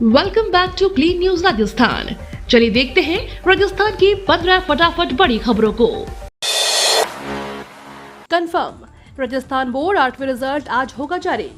Welcome back to clean news Rajasthan. चलिए देखते हैं राजस्थान की 15 फटाफट बड़ी खबरों को। कंफर्म, राजस्थान बोर्ड 8वीं रिजल्ट आज होगा जारी।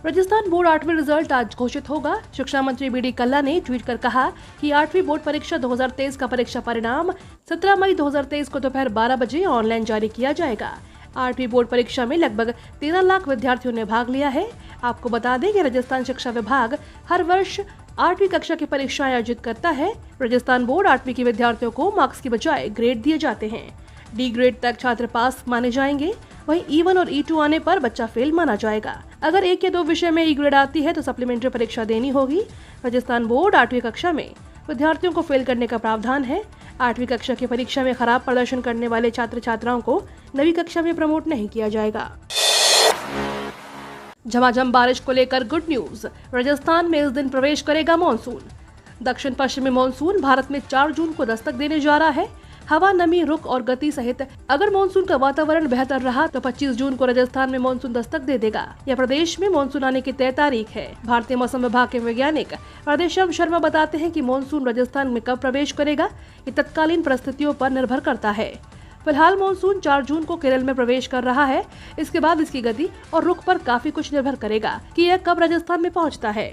राजस्थान बोर्ड 8वीं रिजल्ट आज घोषित होगा। शिक्षा मंत्री बी डी कल्ला ने ट्वीट कर कहा कि 8वीं बोर्ड परीक्षा 2023 का परीक्षा परिणाम 17 मई 2023 को दोपहर 12 बजे ऑनलाइन जारी किया जाएगा। 8वीं बोर्ड परीक्षा में लगभग 13 लाख विद्यार्थियों ने भाग लिया है। आपको बता दें कि राजस्थान शिक्षा विभाग हर वर्ष 8वीं कक्षा की परीक्षा आयोजित करता है। राजस्थान बोर्ड 8वीं के विद्यार्थियों को मार्क्स की बजाय ग्रेड दिए जाते हैं। डी ग्रेड तक छात्र पास माने जाएंगे, वहीं E1 और E2 आने पर बच्चा फेल माना जाएगा। अगर एक या दो विषय में E ग्रेड आती है तो सप्लीमेंट्री परीक्षा देनी होगी। राजस्थान बोर्ड 8वीं कक्षा में विद्यार्थियों को फेल करने का प्रावधान है। 8वीं कक्षा की परीक्षा में खराब प्रदर्शन करने वाले छात्र छात्राओं को 9वीं कक्षा में प्रमोट नहीं किया जाएगा। झमाझम बारिश को लेकर गुड न्यूज, राजस्थान में इस दिन प्रवेश करेगा मॉनसून। दक्षिण पश्चिमी मॉनसून भारत में 4 जून को दस्तक देने जा रहा है। हवा, नमी, रुख और गति सहित अगर मॉनसून का वातावरण बेहतर रहा तो 25 जून को राजस्थान में मॉनसून दस्तक दे देगा। यह प्रदेश में मॉनसून आने की तय तारीख है। भारतीय मौसम विभाग के वैज्ञानिक राधेश्याम शर्मा बताते हैं कि मॉनसून राजस्थान में कब प्रवेश करेगा ये तत्कालीन परिस्थितियों पर निर्भर करता है। फिलहाल मॉनसून 4 जून को केरल में प्रवेश कर रहा है। इसके बाद इसकी गति और रुख पर काफी कुछ निर्भर करेगा कि यह कब राजस्थान में पहुंचता है।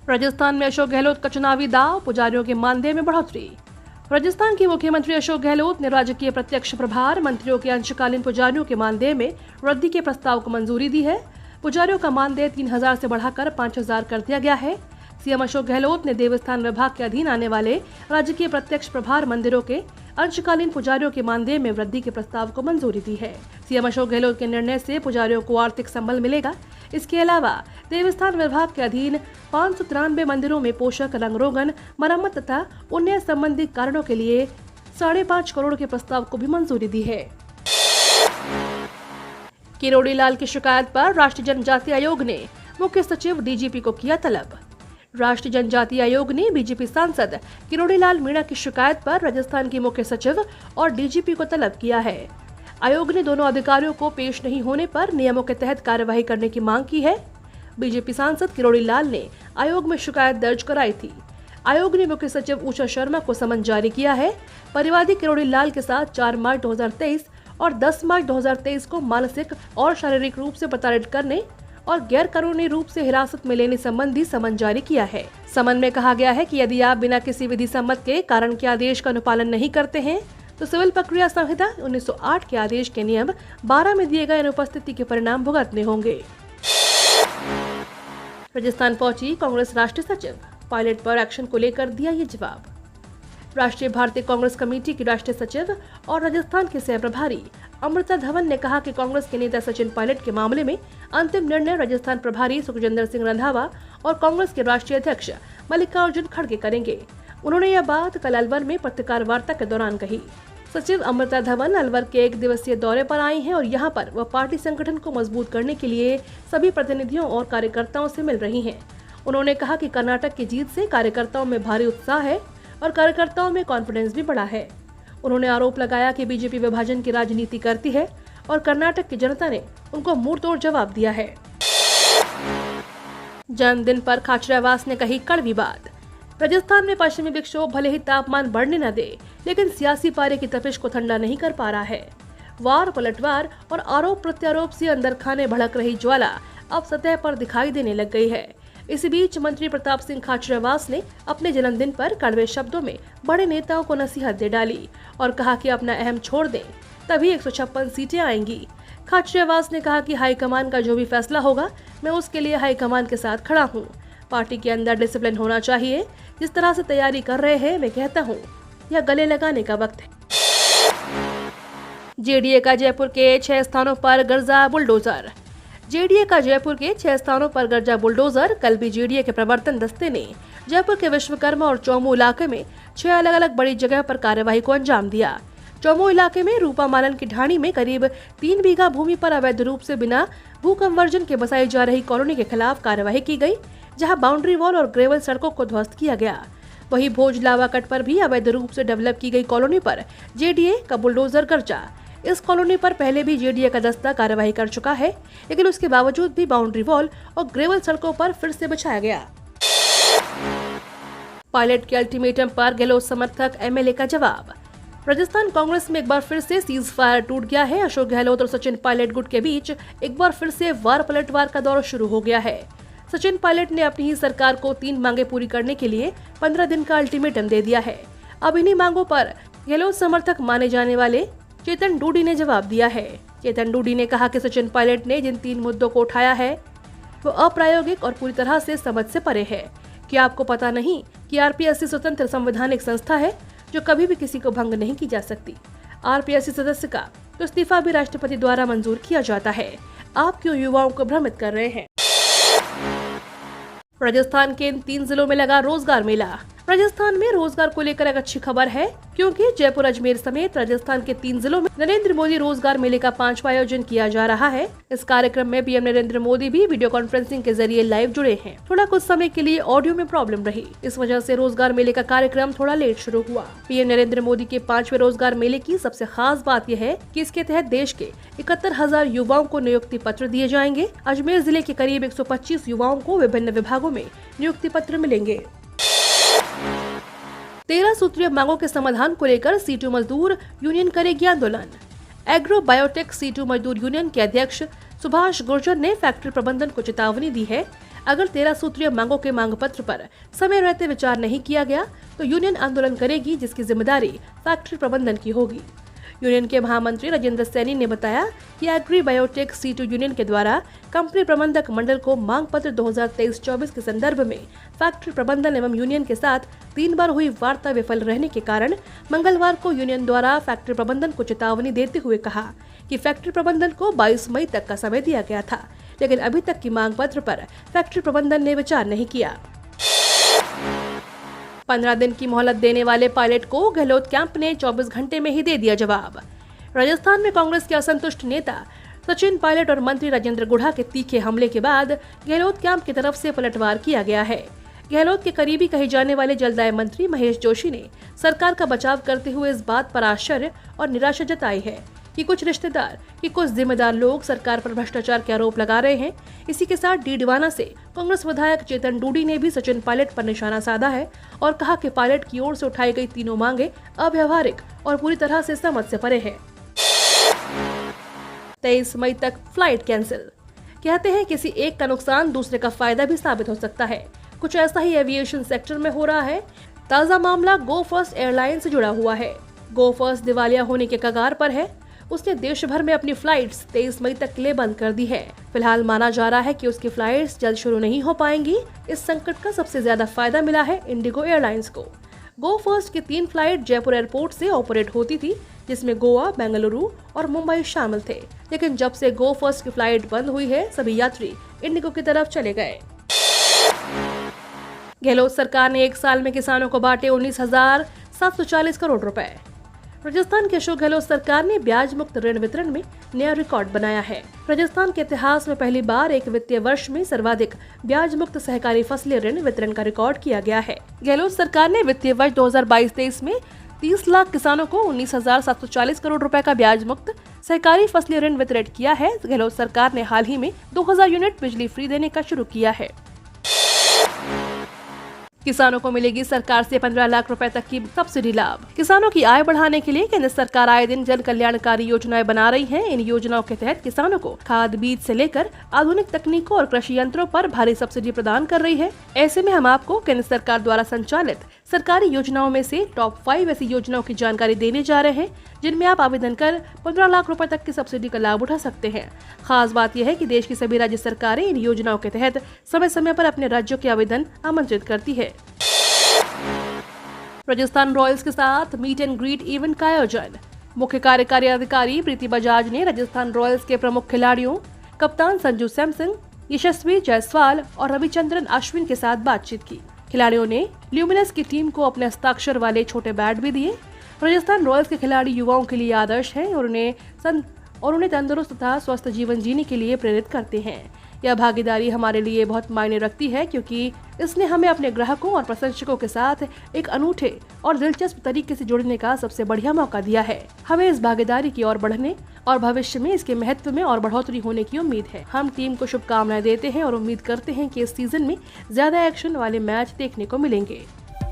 राजस्थान में अशोक गहलोत का चुनावी दांव, पुजारियों के मानदेय में बढ़ोतरी। राजस्थान के मुख्यमंत्री अशोक गहलोत ने राजकीय प्रत्यक्ष प्रभार मंत्रियों के अंशकालीन पुजारियों के मानदेय में वृद्धि के प्रस्ताव को मंजूरी दी है। पुजारियों का मानदेय 3000 से बढ़ाकर 5000 कर दिया गया है। सीएम अशोक गहलोत ने देवस्थान विभाग के अधीन आने वाले राजकीय प्रत्यक्ष प्रभार मंदिरों के अंशकालीन पुजारियों के मानदेय में वृद्धि के प्रस्ताव को मंजूरी दी है। सीएम अशोक गहलोत के निर्णय से पुजारियों को आर्थिक संबल मिलेगा। इसके अलावा देवस्थान विभाग के अधीन 593 मंदिरों में पोषक, रंग रोगन, मरम्मत तथा उन्नयन संबंधी कारणों के लिए 5.5 करोड़ के प्रस्ताव को भी मंजूरी दी है। किरोड़ी लाल की शिकायत पर राष्ट्रीय जनजाति आयोग ने मुख्य सचिव डीजीपी को किया तलब। राष्ट्रीय जनजाति आयोग ने बीजेपी सांसद किरोड़ी लाल मीणा की शिकायत पर राजस्थान के मुख्य सचिव और डीजीपी को तलब किया है। आयोग ने दोनों अधिकारियों को पेश नहीं होने पर नियमों के तहत कार्यवाही करने की मांग की है। बीजेपी सांसद किरोड़ी लाल ने आयोग में शिकायत दर्ज कराई थी। आयोग ने मुख्य सचिव उषा शर्मा को समन जारी किया है। परिवादी किरोड़ी लाल के साथ 4 मार्च 2023 और 10 मार्च 2023 को मानसिक और शारीरिक रूप से प्रताड़ित करने और गैर कानूनी रूप से हिरासत में लेने संबंधी समन जारी किया है। समन में कहा गया है कि यदि आप बिना किसी विधि सम्मत के कारण के आदेश का अनुपालन नहीं करते हैं तो सिविल प्रक्रिया संहिता 1908 के आदेश के नियम 12 में दिए गए अनुपस्थिति के परिणाम भुगतने होंगे। राजस्थान पहुंची कांग्रेस राष्ट्रीय सचिव, पायलट पर एक्शन को लेकर दिया ये जवाब। राष्ट्रीय भारतीय कांग्रेस कमेटी की राष्ट्रीय सचिव और राजस्थान के सह प्रभारी अमृता धवन ने कहा कि कांग्रेस के नेता सचिन पायलट के मामले में अंतिम निर्णय राजस्थान प्रभारी सुखजिंदर सिंह रंधावा और कांग्रेस के राष्ट्रीय अध्यक्ष मल्लिकार्जुन खड़गे करेंगे। उन्होंने यह बात कल अलवर में पत्रकार वार्ता के दौरान कही। सचिव अमृता धवन अलवर के 1 दिवसीय दौरे पर आई हैं और यहां पर वह पार्टी संगठन को मजबूत करने के लिए सभी प्रतिनिधियों और कार्यकर्ताओं से मिल रही हैं। उन्होंने कहा कि कर्नाटक की जीत से कार्यकर्ताओं में भारी उत्साह है और कार्यकर्ताओं में कॉन्फिडेंस भी बढ़ा है। उन्होंने आरोप लगाया कि बीजेपी विभाजन की राजनीति करती है और कर्नाटक की जनता ने उनको मुंहतोड़ जवाब दिया है। जन्मदिन पर खाचरियावास ने कही कड़वी बात। राजस्थान में पश्चिमी विक्षोभ भले ही तापमान बढ़ने न दे, लेकिन सियासी पारे की तपिश को ठंडा नहीं कर पा रहा है। वार पलटवार और आरोप प्रत्यारोप से अंदर खाने भड़क रही ज्वाला अब सतह पर दिखाई देने लग गई है। इसी बीच मंत्री प्रताप सिंह खाचरियावास ने अपने जन्मदिन पर कड़वे शब्दों में बड़े नेताओं को नसीहत दे डाली और कहा कि अपना अहम छोड़ दें, तभी 156 सीटें आएंगी। खाचरियावास ने कहा कि हाईकमान का जो भी फैसला होगा मैं उसके लिए हाईकमान के साथ खड़ा हूँ। पार्टी के अंदर डिसिप्लिन होना चाहिए। जिस तरह से तैयारी कर रहे हैं मैं कहता हूँ यह गले लगाने का वक्त है। जेडीए का जयपुर के 6 स्थानों पर गर्जा बुलडोजर। जेडीए का जयपुर के 6 स्थानों पर गर्जा बुलडोजर। कल भी जेडीए के प्रवर्तन दस्ते ने जयपुर के विश्वकर्मा और चौमू इलाके में 6 अलग अलग बड़ी जगह पर कार्यवाही को अंजाम दिया। चौमू इलाके में रूपा मालन की ढाणी में करीब 3 बीघा भूमि पर अवैध रूप से बिना भू कन्वर्जन के बसाई जा रही कॉलोनी के खिलाफ कार्यवाही की गई, जहां बाउंड्री वॉल और ग्रेवल सड़कों को ध्वस्त किया गया। वहीं भोज लावा कट पर भी अवैध रूप से डेवलप की गई कॉलोनी पर जेडीए का बुलडोजर गर्जा। इस कॉलोनी पर पहले भी जेडीए का दस्ता कार्यवाही कर चुका है, लेकिन उसके बावजूद भी बाउंड्री वॉल और ग्रेवल सड़कों पर फिर से बिछाया गया। पायलट के अल्टीमेटम पर गहलोत समर्थक एमएलए का जवाब। राजस्थान कांग्रेस में एक बार फिर से सीज फायर टूट गया है। अशोक गहलोत और सचिन पायलट गुट के बीच एक बार फिर से वार पलटवार का दौर शुरू हो गया है। सचिन पायलट ने अपनी ही सरकार को 3 मांगे पूरी करने के लिए 15 दिन का अल्टीमेटम दे दिया है। अब इन्हीं मांगों पर गहलोत समर्थक माने जाने वाले चेतन डूडी ने जवाब दिया है। चेतन डूडी ने कहा कि सचिन पायलट ने जिन 3 मुद्दों को उठाया है वो अप्रायोगिक और पूरी तरह से समझ से परे है। क्या आपको पता नहीं कि आरपीएससी स्वतंत्र संवैधानिक संस्था है जो कभी भी किसी को भंग नहीं की जा सकती। आरपीएससी सदस्य का तो इस्तीफा भी राष्ट्रपति द्वारा मंजूर किया जाता है। आप क्यों युवाओं को भ्रमित कर रहे हैं? राजस्थान के इन 3 जिलों में लगा रोजगार मेला। राजस्थान में रोजगार को लेकर एक अच्छी खबर है, क्योंकि जयपुर, अजमेर समेत राजस्थान के 3 जिलों में नरेंद्र मोदी रोजगार मेले का 5वां आयोजन किया जा रहा है। इस कार्यक्रम में पीएम नरेंद्र मोदी भी वीडियो कॉन्फ्रेंसिंग के जरिए लाइव जुड़े हैं। थोड़ा कुछ समय के लिए ऑडियो में प्रॉब्लम रही, इस वजह से रोजगार मेले का कार्यक्रम थोड़ा लेट शुरू हुआ। पीएम नरेंद्र मोदी के 5वें रोजगार मेले की सबसे खास बात यह है कि इसके तहत देश के 71,000 युवाओं को नियुक्ति पत्र दिए जाएंगे। अजमेर जिले के करीब 125 युवाओं को विभिन्न विभागों में नियुक्ति पत्र मिलेंगे। 13 सूत्रीय मांगों के समाधान को लेकर सीटू मजदूर यूनियन करेगी आंदोलन। एग्रो बायोटेक सीटू मजदूर यूनियन के अध्यक्ष सुभाष गुर्जर ने फैक्ट्री प्रबंधन को चेतावनी दी है। अगर 13 सूत्रीय मांगों के मांग पत्र पर समय रहते विचार नहीं किया गया तो यूनियन आंदोलन करेगी, जिसकी जिम्मेदारी फैक्ट्री प्रबंधन की होगी। यूनियन के महामंत्री राजेंद्र सैनी ने बताया कि एग्री बायोटेक सीटू यूनियन के द्वारा कंपनी प्रबंधक मंडल को मांग पत्र 2023-24 के संदर्भ में फैक्ट्री प्रबंधन एवं यूनियन के साथ 3 बार हुई वार्ता विफल रहने के कारण मंगलवार को यूनियन द्वारा फैक्ट्री प्रबंधन को चेतावनी देते हुए कहा कि फैक्ट्री प्रबंधन को 22 मई तक का समय दिया गया था, लेकिन अभी तक की मांग पत्र पर फैक्ट्री प्रबंधन ने विचार नहीं किया। 15 दिन की मोहलत देने वाले पायलट को गहलोत कैंप ने 24 घंटे में ही दे दिया जवाब। राजस्थान में कांग्रेस के असंतुष्ट नेता सचिन पायलट और मंत्री राजेंद्र गुढ़ा के तीखे हमले के बाद गहलोत कैंप की तरफ से पलटवार किया गया है। गहलोत के करीबी कहे जाने वाले जलदाय मंत्री महेश जोशी ने सरकार का बचाव करते हुए इस बात पर आश्चर्य और निराशा जताई है कि कुछ जिम्मेदार लोग सरकार पर भ्रष्टाचार के आरोप लगा रहे हैं। इसी के साथ डीडवाना से कांग्रेस विधायक चेतन डूडी ने भी सचिन पायलट पर निशाना साधा है और कहा कि पायलट की ओर से उठाई गई तीनों मांगे अव्यवहारिक और पूरी तरह से समझ से परे है। 23 मई तक फ्लाइट कैंसिल। कहते हैं किसी एक का नुकसान दूसरे का फायदा भी साबित हो सकता है। कुछ ऐसा ही एविएशन सेक्टर में हो रहा है। ताजा मामला गो फर्स्ट एयरलाइन से जुड़ा हुआ है। गो फर्स्ट दिवालिया होने के कगार पर है। उसने देश भर में अपनी फ्लाइट्स 23 मई तक के लिए बंद कर दी है। फिलहाल माना जा रहा है कि उसकी फ्लाइट्स जल्द शुरू नहीं हो पाएंगी। इस संकट का सबसे ज्यादा फायदा मिला है इंडिगो एयरलाइंस को। गो फर्स्ट की 3 फ्लाइट जयपुर एयरपोर्ट से ऑपरेट होती थी, जिसमें गोवा, बेंगलुरु और मुंबई शामिल थे। लेकिन जब से गो फर्स्ट की फ्लाइट बंद हुई है, सभी यात्री इंडिगो की तरफ चले गए। गहलोत सरकार ने 1 साल में किसानों को बांटे 19,740 करोड़ रुपए। राजस्थान के अशोक गहलोत सरकार ने ब्याज मुक्त ऋण वितरण में नया रिकॉर्ड बनाया है। राजस्थान के इतिहास में पहली बार एक वित्तीय वर्ष में सर्वाधिक ब्याज मुक्त सहकारी फसली ऋण वितरण का रिकॉर्ड किया गया है। गहलोत सरकार ने वित्तीय वर्ष 2022-23 में 30 लाख किसानों को 19,740 करोड़ रुपए का ब्याज मुक्त सहकारी फसली ऋण वितरित किया है। गहलोत सरकार ने हाल ही में 2000 यूनिट बिजली फ्री देने का शुरू किया है। किसानों को मिलेगी सरकार से 15 लाख रुपए तक की सब्सिडी लाभ। किसानों की आय बढ़ाने के लिए केंद्र सरकार आए दिन जन कल्याणकारी योजनाएं बना रही है। इन योजनाओं के तहत किसानों को खाद बीज से लेकर आधुनिक तकनीकों और कृषि यंत्रों पर भारी सब्सिडी प्रदान कर रही है। ऐसे में हम आपको केंद्र सरकार द्वारा संचालित सरकारी योजनाओं में से टॉप 5 ऐसी योजनाओं की जानकारी देने जा रहे हैं, जिनमें आप आवेदन कर 15 लाख रुपए तक की सब्सिडी का लाभ उठा सकते हैं। खास बात यह है कि देश की सभी राज्य सरकारें इन योजनाओं के तहत समय समय पर अपने राज्यों के आवेदन आमंत्रित करती है। राजस्थान रॉयल्स के साथ मीट एंड ग्रीट इवेंट का आयोजन। मुख्य कार्यकारी अधिकारी प्रीति बजाज ने राजस्थान रॉयल्स के प्रमुख खिलाड़ियों कप्तान संजू सैमसन, यशस्वी जायसवाल और रविचंद्रन अश्विन के साथ बातचीत की। खिलाड़ियों ने ल्यूमिनस की टीम को अपने हस्ताक्षर वाले छोटे बैट भी दिए। राजस्थान रॉयल्स के खिलाड़ी युवाओं के लिए आदर्श हैं और उन्हें तंदुरुस्त तथा स्वस्थ जीवन जीने के लिए प्रेरित करते हैं। यह भागीदारी हमारे लिए बहुत मायने रखती है क्योंकि इसने हमें अपने ग्राहकों और प्रशंसकों के साथ एक अनूठे और दिलचस्प तरीके से जुड़ने का सबसे बढ़िया मौका दिया है। हमें इस भागीदारी की ओर बढ़ने और भविष्य में इसके महत्व में और बढ़ोतरी होने की उम्मीद है। हम टीम को शुभकामनाएं देते हैं और उम्मीद करते हैं कि इस सीजन में ज्यादा एक्शन वाले मैच देखने को मिलेंगे।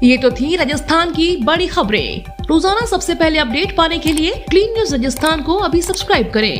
ये तो थी राजस्थान की बड़ी खबरें। रोजाना सबसे पहले अपडेट पाने के लिए क्लीन न्यूज राजस्थान को अभी सब्सक्राइब करें।